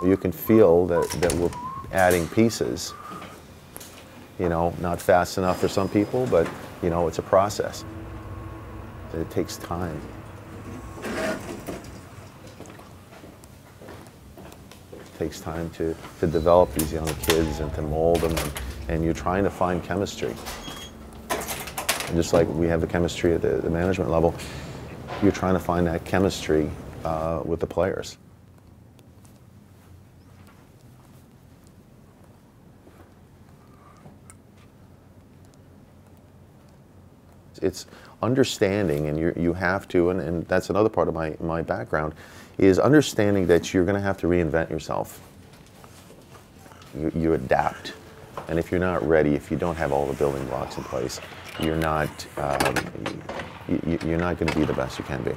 You can feel that we're adding pieces, you know, not fast enough for some people, but, you know, it's a process. It takes time. It takes time to develop these young kids and to mold them, and you're trying to find chemistry. And just like we have the chemistry at the management level, you're trying to find that chemistry with the players. It's understanding, and you have to, and that's another part of my background, is understanding that you're going to have to reinvent yourself. You adapt, and if you're not ready, if you don't have all the building blocks in place, you're not going to be the best you can be.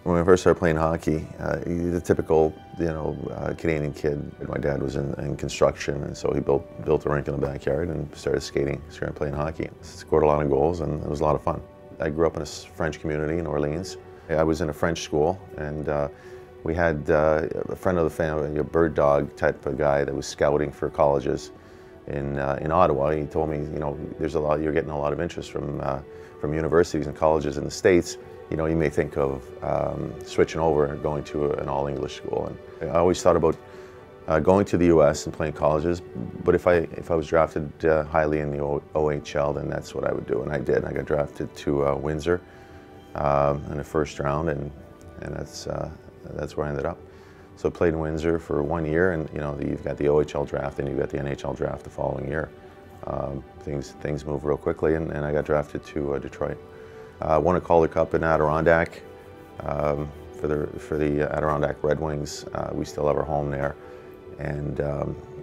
When I first started playing hockey, the typical, Canadian kid. My dad was in construction, and so he built a rink in the backyard and started playing hockey. Scored a lot of goals, and it was a lot of fun. I grew up in a French community in Orleans. I was in a French school, and we had a friend of the family, a bird dog type of guy that was scouting for colleges in Ottawa. He told me, you're getting a lot of interest from universities and colleges in the States. You may think of switching over and going to an all-English school. And I always thought about going to the U.S. and playing colleges, but if I was drafted highly in the OHL, then that's what I would do, and I did. I got drafted to Windsor in the first round, and that's where I ended up. So I played in Windsor for 1 year, and you've got the OHL draft, and you've got the NHL draft the following year. Things move real quickly, and I got drafted to Detroit. Won a Calder Cup in Adirondack for the Adirondack Red Wings. We still have our home there, and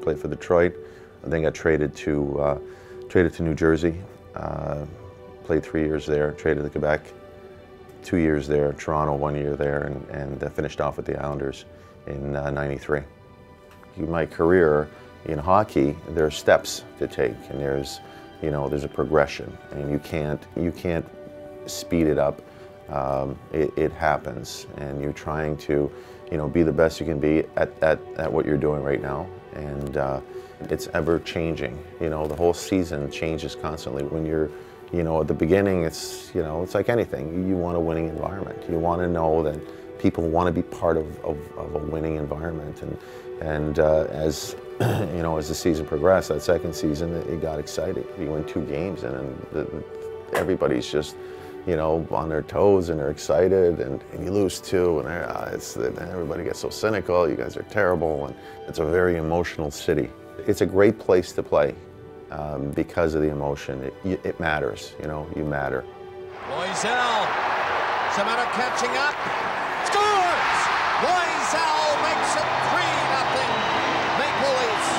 played for Detroit. And then got traded to New Jersey. Played 3 years there. Traded to Quebec, 2 years there. Toronto, 1 year there, and finished off with the Islanders in '93. In my career in hockey, there are steps to take, and there's a progression, and you can't speed it up. It happens, and you're trying to be the best you can be at what you're doing right now, and it's ever changing. The whole season changes constantly. When you're at the beginning, it's like anything. You want a winning environment. You want to know that people want to be part of a winning environment, and as as the season progressed, that second season, it got exciting. You win 2 games, and everybody's just on their toes, and they're excited, and you lose 2, and everybody gets so cynical. You guys are terrible, and it's a very emotional city. It's a great place to play because of the emotion. It matters, you matter. Loiselle, Samara catching up, scores! Loiselle makes it 3-0 Maple Leafs.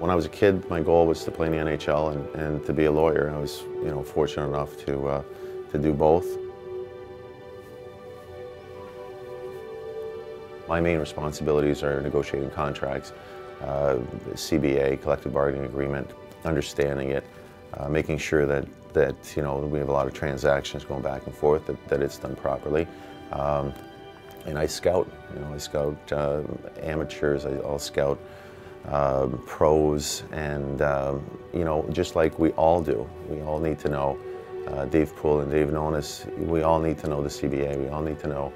When I was a kid, my goal was to play in the NHL and to be a lawyer. I was, fortunate enough to do both. My main responsibilities are negotiating contracts, CBA, collective bargaining agreement, understanding it, making sure that we have a lot of transactions going back and forth, that it's done properly. And I scout, I scout amateurs, I'll scout pros, and just like we all do, we all need to know Dave Poole and Dave Nonis, we all need to know the CBA. We all need to know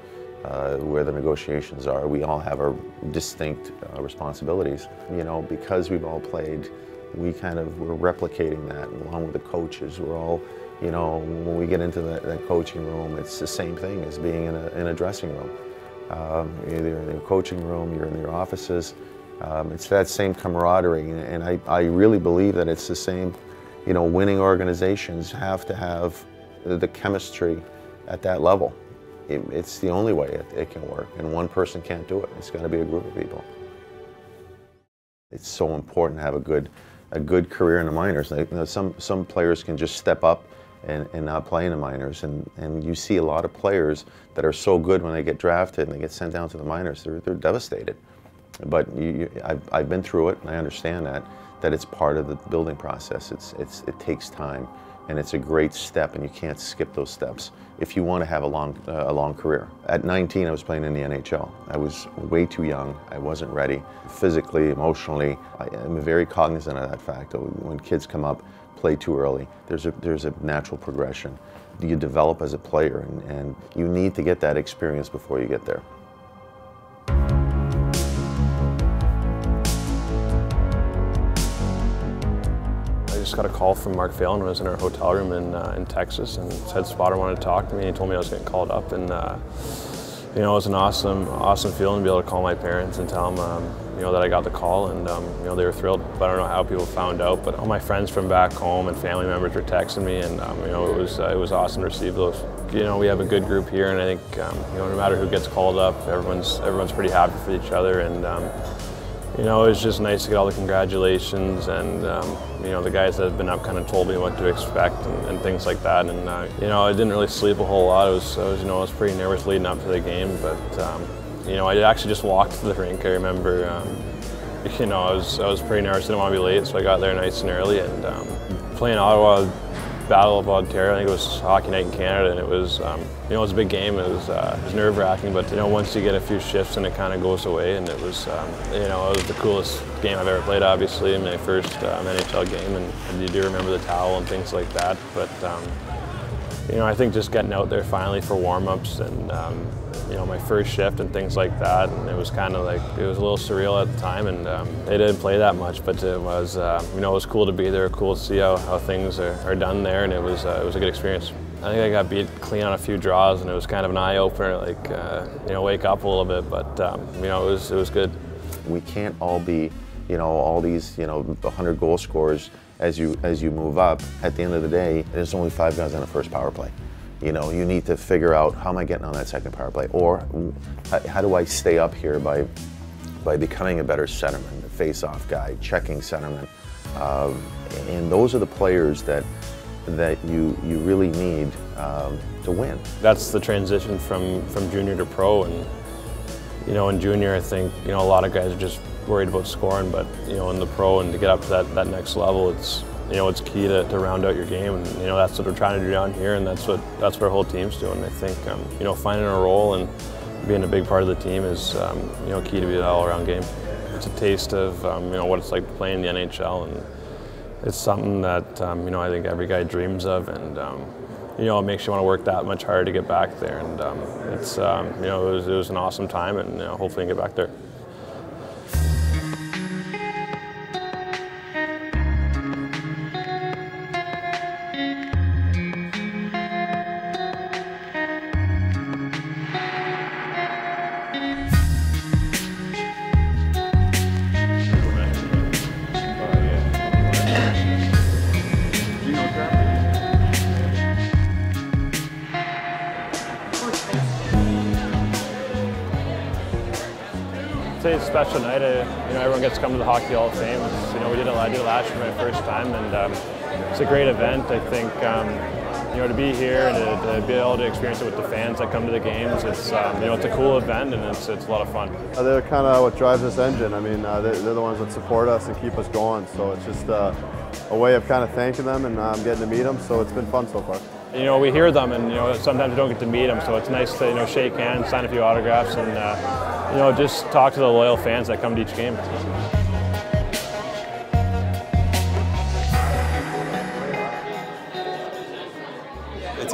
where the negotiations are. We all have our distinct responsibilities. You know, because we've all played, we're replicating that along with the coaches. We're all, you know, when we get into that coaching room, it's the same thing as being in a dressing room. Either in the coaching room, you're in your offices. It's that same camaraderie, and I really believe that it's the same. You know, winning organizations have to have the chemistry at that level. It's the only way it can work, and one person can't do it. It's got to be a group of people. It's so important to have a good career in the minors. Like, you know, some players can just step up and not play in the minors, and you see a lot of players that are so good when they get drafted and they get sent down to the minors. They're devastated. But I've been through it, and I understand that it's part of the building process. It takes time, and it's a great step, and you can't skip those steps if you want to have a long career. At 19, I was playing in the NHL. I was way too young. I wasn't ready, physically, emotionally. I'm very cognizant of that fact. When kids come up, play too early, there's a natural progression. You develop as a player, and you need to get that experience before you get there. I just got a call from Mark Phelan when I was in our hotel room in Texas, and said Spotter wanted to talk to me. He told me I was getting called up, and you know, it was an awesome feeling to be able to call my parents and tell them you know, that I got the call, and you know, they were thrilled. But I don't know how people found out, but all my friends from back home and family members were texting me, and you know, it was awesome to receive those. You know, we have a good group here, and I think you know, no matter who gets called up, everyone's pretty happy for each other, and you know, it was just nice to get all the congratulations, and you know, the guys that have been up kind of told me what to expect and things like that. And you know, I didn't really sleep a whole lot. I was you know, I was pretty nervous leading up to the game, but you know, I actually just walked to the rink. I remember, you know, I was pretty nervous. Didn't want to be late, so I got there nice and early. And playing Ottawa, Battle of Ontario, I think it was Hockey Night in Canada, and it was, you know, it was a big game. It was nerve-wracking, but you know, once you get a few shifts, and it kind of goes away. And it was, you know, it was the coolest game I've ever played. Obviously, my first NHL game, and you do remember the towel and things like that. But you know, I think just getting out there finally for warm-ups, and you know, my first shift and things like that, and it was kind of like, it was a little surreal at the time, and they didn't play that much, but it was, you know, it was cool to be there, cool to see how things are done there, and it was a good experience. I think I got beat clean on a few draws, and it was kind of an eye-opener, like, you know, wake up a little bit, but you know, it was good. We can't all be, you know, all these, you know, 100 goal scorers as you move up. At the end of the day, there's only 5 guys on the first power play. You know, you need to figure out, how am I getting on that second power play, or how do I stay up here by becoming a better centerman, a face-off guy, checking centerman, and those are the players that you really need to win. That's the transition from junior to pro, and you know, in junior, I think, you know, a lot of guys are just worried about scoring, but you know, in the pro, and to get up to that next level, it's, you know, it's key to round out your game, and you know, that's what we're trying to do down here, and that's what our whole team's doing. I think you know, finding a role and being a big part of the team is you know, key to be an all-around game. It's a taste of you know, what it's like to play in the NHL, and it's something that you know, I think every guy dreams of, and you know, it makes you want to work that much harder to get back there. And it's you know, it was an awesome time, and you know, hopefully I can get back there. It's a special night. You know, everyone gets to come to the Hockey Hall of Fame. You know, I did it last year, my first time, and it's a great event. I think you know, to be here and to be able to experience it with the fans that come to the games, it's you know, it's a cool event, and it's a lot of fun. They're kind of what drives this engine. I mean, they're the ones that support us and keep us going. So it's just a way of kind of thanking them, and getting to meet them. So it's been fun so far. You know, we hear them, and you know, sometimes we don't get to meet them, so it's nice to, you know, shake hands, sign a few autographs, and you know, just talk to the loyal fans that come to each game.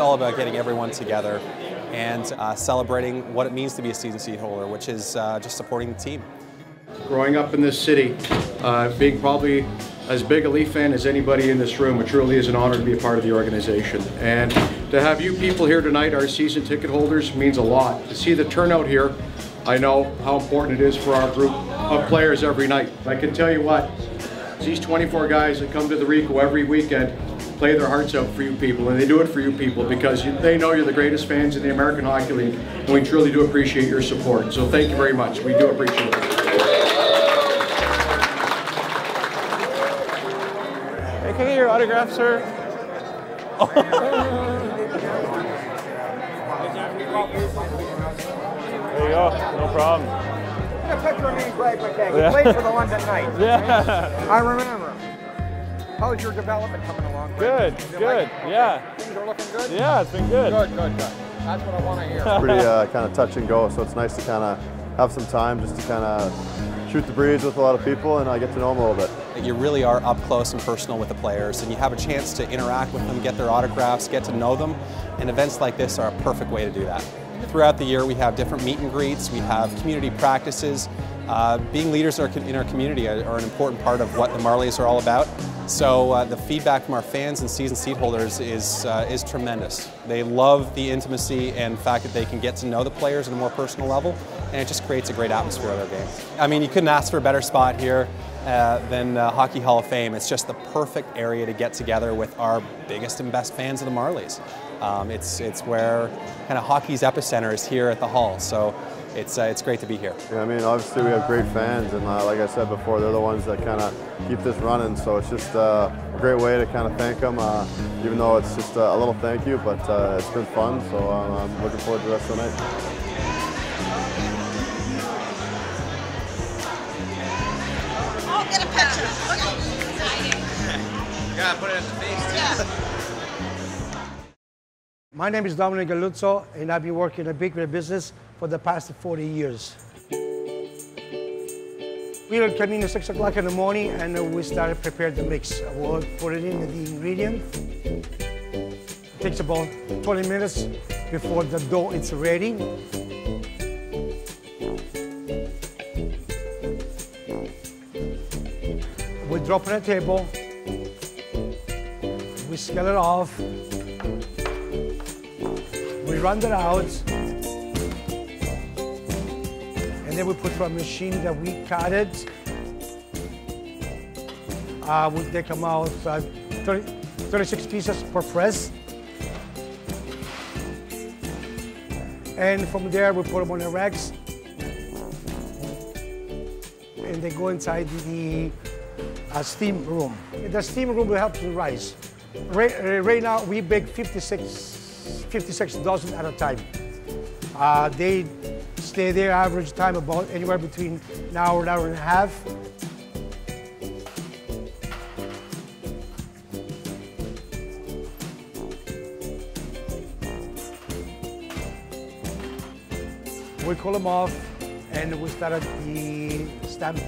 all about getting everyone together and celebrating what it means to be a season seat holder, which is just supporting the team. Growing up in this city, being probably as big a Leaf fan as anybody in this room, it truly is an honor to be a part of the organization. And to have you people here tonight, our season ticket holders, means a lot. To see the turnout here, I know how important it is for our group of players every night. I can tell you what, these 24 guys that come to the Rico every weekend play their hearts out for you people, and they do it for you people because they know you're the greatest fans in the American Hockey League, and we truly do appreciate your support. So thank you very much. We do appreciate it. Hey, can I get your autograph, sir? There you go, no problem. A picture of me and Greg McKay. He played for the London Knights. Yeah. I remember. How's your development coming along? Good, good, yeah. Things are looking good? Yeah, it's been good. Good, good, good. That's what I want to hear. It's pretty kind of touch and go, so it's nice to kind of have some time just to kind of shoot the breeze with a lot of people and get to know them a little bit. You really are up close and personal with the players, and you have a chance to interact with them, get their autographs, get to know them, and events like this are a perfect way to do that. Throughout the year we have different meet and greets, we have community practices. Being leaders in our community are an important part of what the Marlies are all about. So the feedback from our fans and season seat holders is tremendous. They love the intimacy and the fact that they can get to know the players at a more personal level, and it just creates a great atmosphere at our games. I mean, you couldn't ask for a better spot here than Hockey Hall of Fame. It's just the perfect area to get together with our biggest and best fans of the Marlies. It's where kind of hockey's epicenter is here at the Hall. So it's great to be here. Yeah, I mean, obviously we have great fans, and like I said before, they're the ones that kind of keep this running. So it's just a great way to kind of thank them, even though it's just a little thank you, but it's been fun. So I'm looking forward to the rest of the night. I'll get a picture. Okay. You gotta put it in the face. Yeah. My name is Dominic Galuzzo, and I've been working in a bakery business for the past 40 years. We'll come in at 6 o'clock in the morning and we start to prepare the mix. We'll put it in the ingredient. It takes about 20 minutes before the dough is ready. We drop it on the table. We scale it off. We run that out. And then we put to a machine that we cut it. They come out 36 pieces per press. And from there, we put them on the racks. And they go inside the steam room. The steam room will help the rice. Right now, we bake 56 dozen at a time. They stay there average time about anywhere between an hour and a half. We cool them off and we start at the stamp.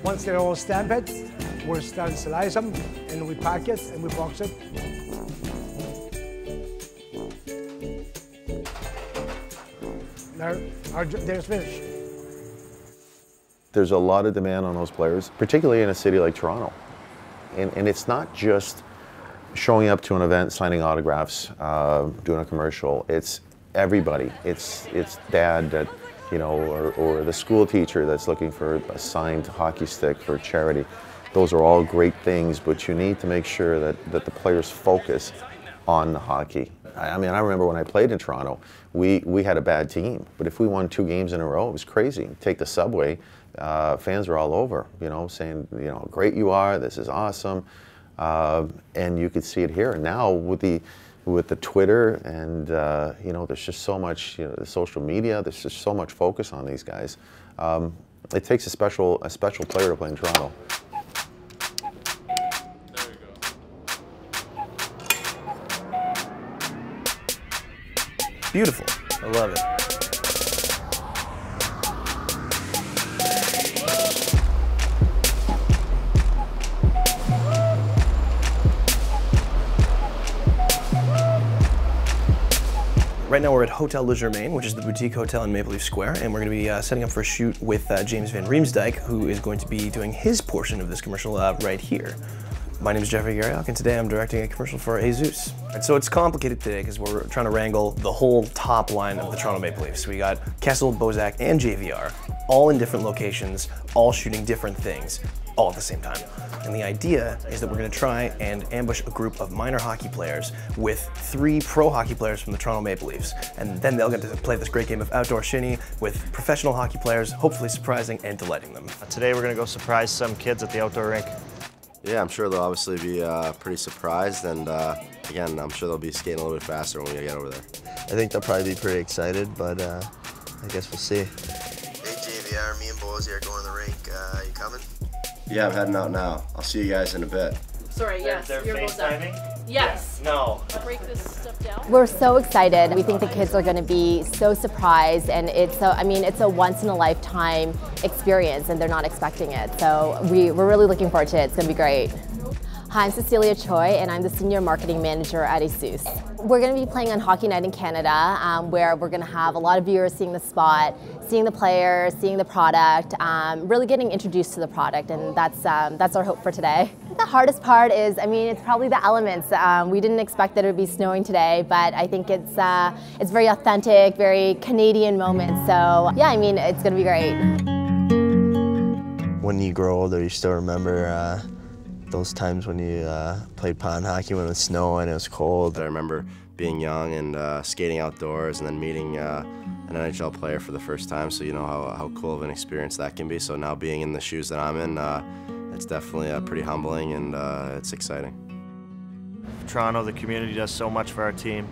Once they're all stamped, we'll start to slice them and we pack it and we box it. They're finished. There's a lot of demand on those players, particularly in a city like Toronto. And it's not just showing up to an event, signing autographs, doing a commercial. It's everybody. It's dad that, you know, or the school teacher that's looking for a signed hockey stick for charity. Those are all great things, but you need to make sure that the players focus on the hockey. I mean, I remember when I played in Toronto, we had a bad team, but if we won 2 games in a row, it was crazy. Take the subway, fans were all over, you know, saying, you know, great you are, this is awesome, and you could see it here. And now with the Twitter and you know, there's just so much, you know, the social media. There's just so much focus on these guys. It takes a special player to play in Toronto. Beautiful. I love it. Right now we're at Hotel Le Germain, which is the boutique hotel in Maple Leaf Square, and we're going to be setting up for a shoot with James Van Riemsdyk, who is going to be doing his portion of this commercial right here. My name is Jeffrey Garriok, and today I'm directing a commercial for Jesus. So it's complicated today because we're trying to wrangle the whole top line of the Toronto Maple Leafs. We got Kessel, Bozak, and JVR, all in different locations, all shooting different things, all at the same time. And the idea is that we're going to try and ambush a group of minor hockey players with 3 pro hockey players from the Toronto Maple Leafs. And then they'll get to play this great game of outdoor shinny with professional hockey players, hopefully surprising and delighting them. Today we're going to go surprise some kids at the outdoor rink. Yeah, I'm sure they'll obviously be pretty surprised, and again, I'm sure they'll be skating a little bit faster when we get over there. I think they'll probably be pretty excited, but I guess we'll see. Hey JVR, me and Bozy are going to the rink. You coming? Yeah, I'm heading out now. I'll see you guys in a bit. Sorry, yes, they're you're both done. Yes. Yeah. No. Break this stuff down. We're so excited. We think the kids are going to be so surprised, and it's a once-in-a-lifetime experience, and they're not expecting it. So we're really looking forward to it. It's going to be great. Hi, I'm Cecilia Choi, and I'm the Senior Marketing Manager at ASUS. We're going to be playing on Hockey Night in Canada, where we're going to have a lot of viewers seeing the spot, seeing the players, seeing the product, really getting introduced to the product, and that's our hope for today. The hardest part is, it's probably the elements. We didn't expect that it would be snowing today, but I think it's very authentic, very Canadian moment. So yeah, it's going to be great. When you grow older, you still remember those times when you played pond hockey when it was snow and it was cold. I remember being young and skating outdoors and then meeting an NHL player for the first time, so you know how cool of an experience that can be. So now being in the shoes that I'm in, it's definitely pretty humbling, and it's exciting. Toronto, the community does so much for our team.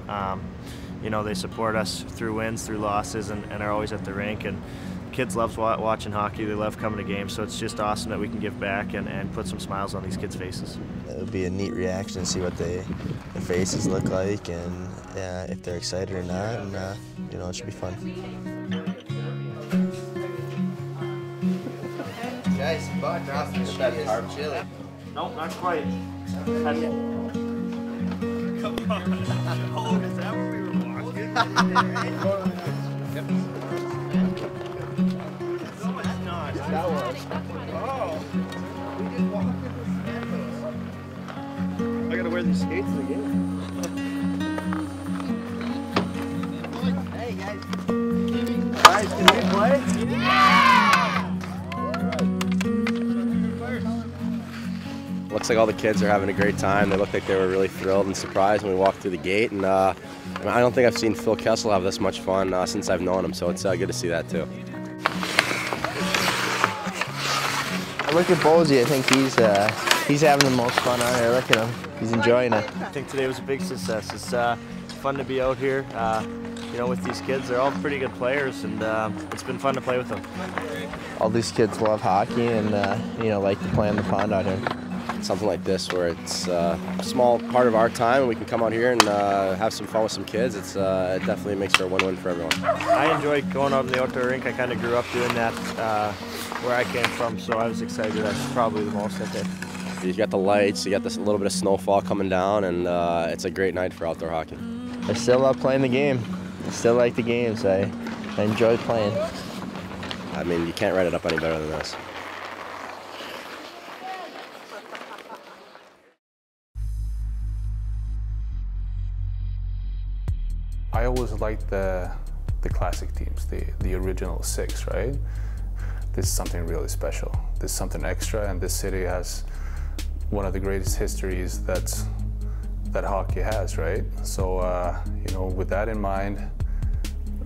They support us through wins, through losses, and are always at the rink. And kids love watching hockey. They love coming to games. So it's just awesome that we can give back and put some smiles on these kids' faces. It'll be a neat reaction to see what their faces look like, and if they're excited or not. And it should be fun. Guys, buck off the chili. Nope, not quite. Come on. Oh, is that where we were walking? Yep. No, it's not. That was. Oh. I gotta wear these skates to the game. Hey, guys. Guys, can we play? Yeah! Looks like all the kids are having a great time. They look like they were really thrilled and surprised when we walked through the gate. And I don't think I've seen Phil Kessel have this much fun since I've known him, so it's good to see that too. Look at Bozy. I think he's having the most fun out here. Look at him. He's enjoying it. I think today was a big success. It's fun to be out here. With these kids, they're all pretty good players, and it's been fun to play with them. All these kids love hockey and like to play on the pond out here. Something like this where it's a small part of our time and we can come out here and have some fun with some kids, it definitely makes for a win-win for everyone. I enjoy going out in the outdoor rink. I kind of grew up doing that where I came from, so I was excited. That's probably the most I did. You got the lights, you got this little bit of snowfall coming down, and it's a great night for outdoor hockey. I still love playing the game. I still like the games. I enjoy playing. You can't write it up any better than this. I always liked the classic teams, the original 6, right? This is something really special. This is something extra, and this city has one of the greatest histories that hockey has, right? So, with that in mind,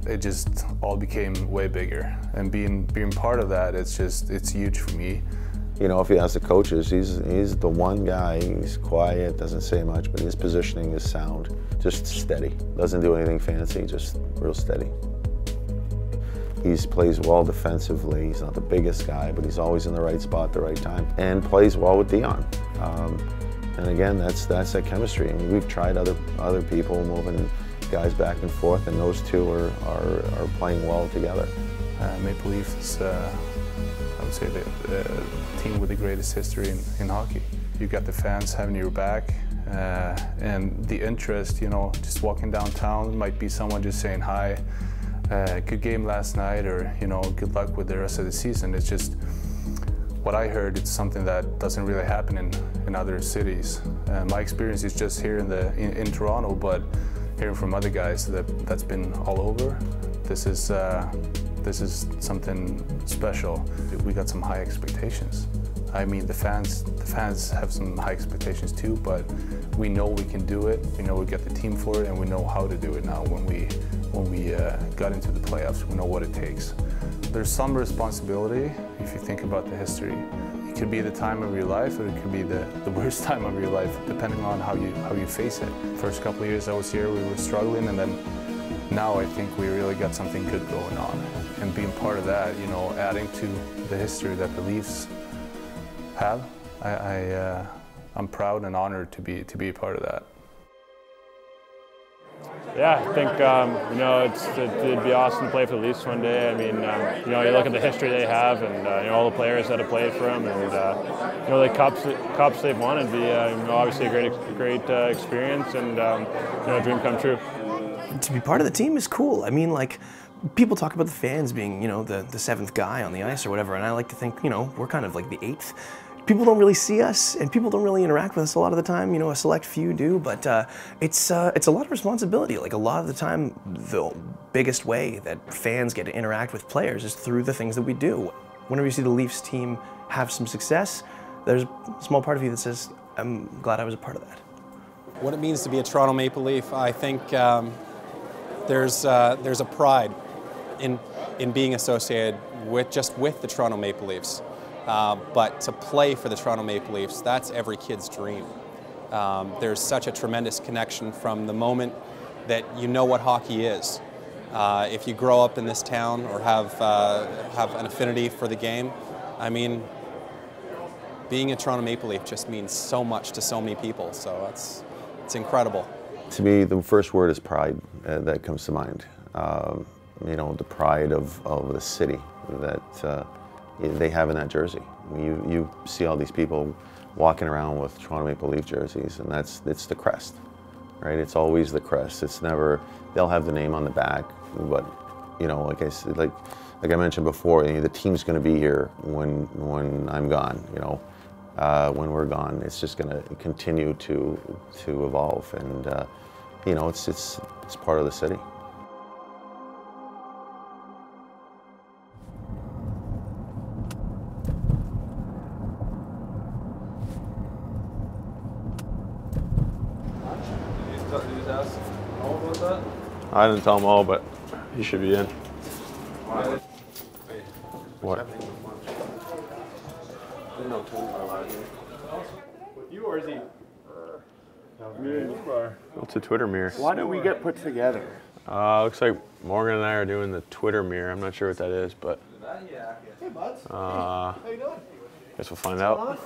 it just all became way bigger. And being part of that, it's huge for me. If you ask the coaches, he's the one guy. He's quiet, doesn't say much, but his positioning is sound, just steady. Doesn't do anything fancy, just real steady. He plays well defensively. He's not the biggest guy, but he's always in the right spot at the right time, and plays well with Dion. And again, that's that chemistry. We've tried other people moving guys back and forth, and those two are playing well together. Maple Leaf is, I would say, the team with the greatest history in hockey. You've got the fans having your back, and the interest, you know, just walking downtown, might be someone just saying hi, good game last night, or, you know, good luck with the rest of the season. It's just what I heard. It's something that doesn't really happen in other cities. My experience is just here in Toronto, but hearing from other guys that's been all over, this is something special. We got some high expectations. I mean, the fans have some high expectations too, but we know we can do it. We know we got the team for it, and we know how to do it now. When we got into the playoffs, we know what it takes. There's some responsibility if you think about the history. It could be the time of your life, or it could be the worst time of your life, depending on how you face it. First couple of years I was here, we were struggling, and then now I think we really got something good going on. And being part of that, you know, adding to the history that the Leafs have, I'm proud and honored to be a part of that. Yeah, I think you know, it'd be awesome to play for the Leafs one day. I mean, you know, you look at the history they have, and you know, all the players that have played for them, and you know, the cups they've won. It'd be you know, obviously a great experience, and you know, a dream come true. To be part of the team is cool. I mean, like, people talk about the fans being, you know, the seventh guy on the ice or whatever, and I like to think, you know, we're kind of like the eighth. People don't really see us, and people don't really interact with us a lot of the time. You know, a select few do, but it's a lot of responsibility. Like, a lot of the time, the biggest way that fans get to interact with players is through the things that we do. Whenever you see the Leafs team have some success, there's a small part of you that says, I'm glad I was a part of that. What it means to be a Toronto Maple Leaf, I think there's a pride in being associated with the Toronto Maple Leafs. But to play for the Toronto Maple Leafs, that's every kid's dream. There's such a tremendous connection from the moment that you know what hockey is. If you grow up in this town or have an affinity for the game, I mean, being a Toronto Maple Leaf just means so much to so many people. So it's incredible. To me, the first word is pride that comes to mind. You know, the pride of the city that they have in that jersey. You see all these people walking around with Toronto Maple Leaf jerseys, and it's the crest, right? It's always the crest. It's never, they'll have the name on the back, but you know, like I mentioned before, the team's going to be here when I'm gone. You know, when we're gone, it's just going to continue to evolve, and you know, it's part of the city. I didn't tell him all, but he should be in. What? With you, or is he? What's a Twitter mirror? Why don't we get put together? Looks like Morgan and I are doing the Twitter mirror. I'm not sure what that is, but Hey, buds. How you doing? guess we'll find out.